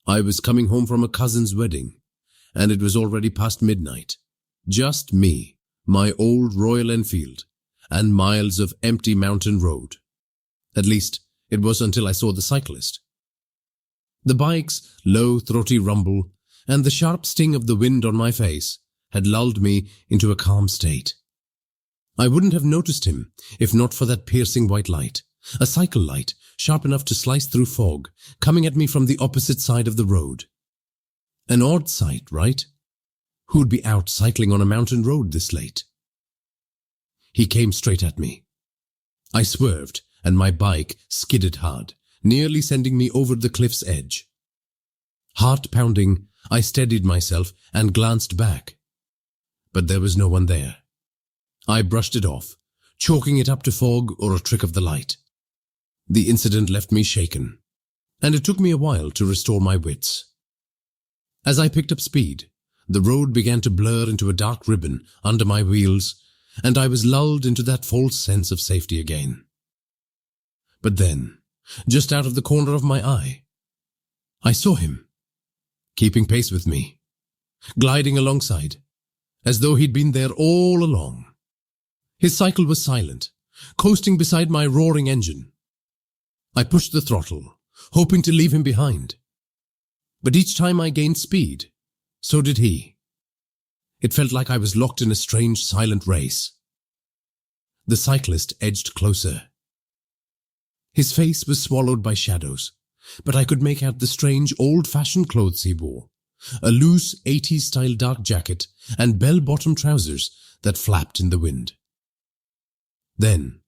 I was coming home from a cousin's wedding, and it was already past midnight. Just me, my old Royal Enfield, and miles of empty mountain road. At least, it was until I saw the cyclist. The bike's low, throaty rumble and the sharp sting of the wind on my face had lulled me into a calm state. I wouldn't have noticed him if not for that piercing white light, a cycle light sharp enough to slice through fog, coming at me from the opposite side of the road. An odd sight, right? Who'd be out cycling on a mountain road this late? He came straight at me. I swerved, and my bike skidded hard, nearly sending me over the cliff's edge. Heart pounding, I steadied myself and glanced back. But there was no one there. I brushed it off, chalking it up to fog or a trick of the light. The incident left me shaken, and it took me a while to restore my wits. As I picked up speed, the road began to blur into a dark ribbon under my wheels, and I was lulled into that false sense of safety again. But then, just out of the corner of my eye, I saw him, keeping pace with me, gliding alongside, as though he'd been there all along. His cycle was silent, coasting beside my roaring engine. I pushed the throttle, hoping to leave him behind. But each time I gained speed, so did he. It felt like I was locked in a strange, silent race. The cyclist edged closer. His face was swallowed by shadows, but I could make out the strange, old-fashioned clothes he wore, a loose 80s-style dark jacket and bell-bottom trousers that flapped in the wind. Then,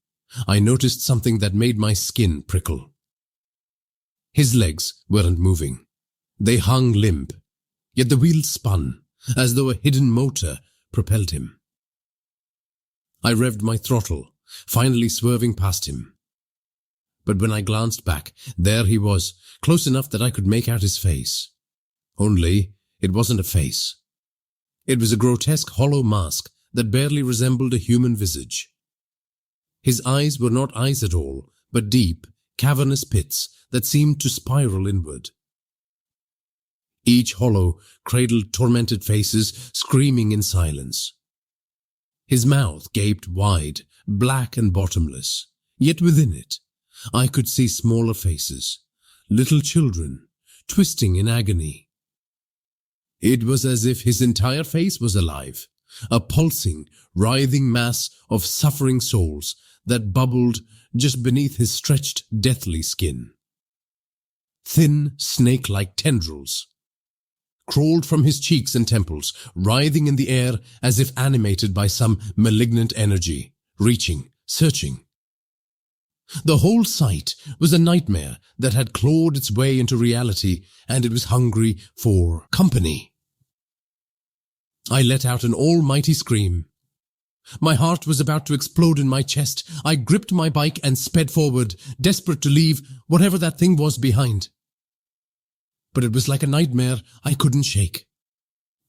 I noticed something that made my skin prickle. His legs weren't moving. They hung limp, yet the wheels spun, as though a hidden motor propelled him. I revved my throttle, finally swerving past him. But when I glanced back, there he was, close enough that I could make out his face. Only, it wasn't a face. It was a grotesque hollow mask that barely resembled a human visage. His eyes were not eyes at all, but deep, cavernous pits that seemed to spiral inward. Each hollow cradled tormented faces screaming in silence. His mouth gaped wide, black and bottomless, yet within it, I could see smaller faces, little children, twisting in agony. It was as if his entire face was alive, a pulsing, writhing mass of suffering souls that bubbled just beneath his stretched, deathly skin. Thin, snake-like tendrils crawled from his cheeks and temples, writhing in the air as if animated by some malignant energy, reaching, searching. The whole sight was a nightmare that had clawed its way into reality, and it was hungry for company. I let out an almighty scream. My heart was about to explode in my chest. I gripped my bike and sped forward, desperate to leave whatever that thing was behind. But it was like a nightmare I couldn't shake.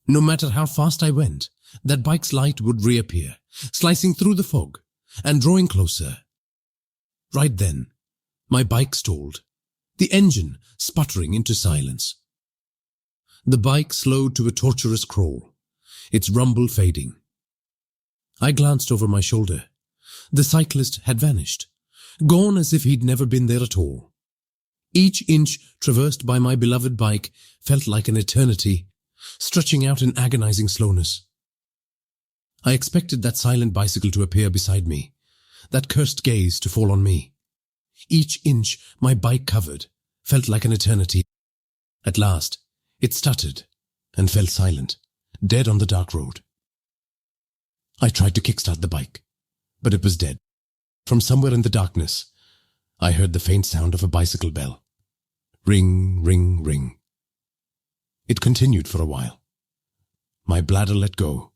No matter how fast I went, that bike's light would reappear, slicing through the fog and drawing closer. Right then, my bike stalled, the engine sputtering into silence. The bike slowed to a torturous crawl, its rumble fading. I glanced over my shoulder. The cyclist had vanished, gone as if he'd never been there at all. Each inch traversed by my beloved bike felt like an eternity, stretching out in agonizing slowness. I expected that silent bicycle to appear beside me, that cursed gaze to fall on me. Each inch my bike covered felt like an eternity. At last, it stuttered and fell silent, dead on the dark road. I tried to kickstart the bike, but it was dead. From somewhere in the darkness, I heard the faint sound of a bicycle bell. Ring, ring, ring. It continued for a while. My bladder let go,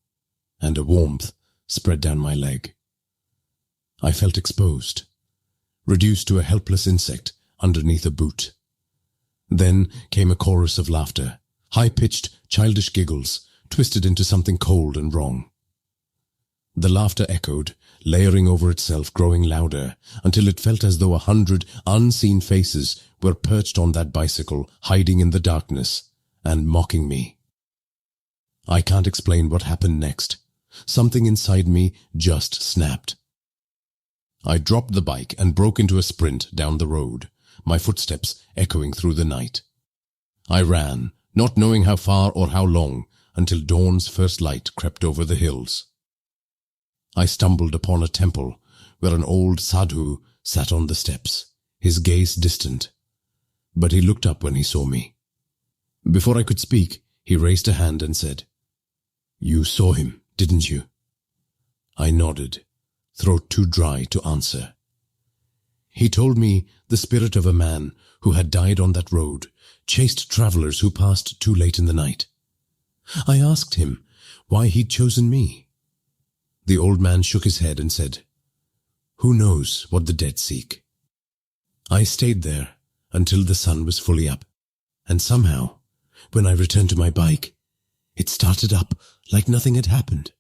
and a warmth spread down my leg. I felt exposed, reduced to a helpless insect underneath a boot. Then came a chorus of laughter, high-pitched, childish giggles, twisted into something cold and wrong. The laughter echoed, layering over itself, growing louder, until it felt as though 100 unseen faces were perched on that bicycle, hiding in the darkness and mocking me. I can't explain what happened next. Something inside me just snapped. I dropped the bike and broke into a sprint down the road, my footsteps echoing through the night. I ran, not knowing how far or how long, until dawn's first light crept over the hills. I stumbled upon a temple where an old sadhu sat on the steps, his gaze distant. But he looked up when he saw me. Before I could speak, he raised a hand and said, "You saw him, didn't you?" I nodded, throat too dry to answer. He told me the spirit of a man who had died on that road chased travelers who passed too late in the night. I asked him why he'd chosen me. The old man shook his head and said, "Who knows what the dead seek?" I stayed there until the sun was fully up, and somehow, when I returned to my bike, it started up like nothing had happened.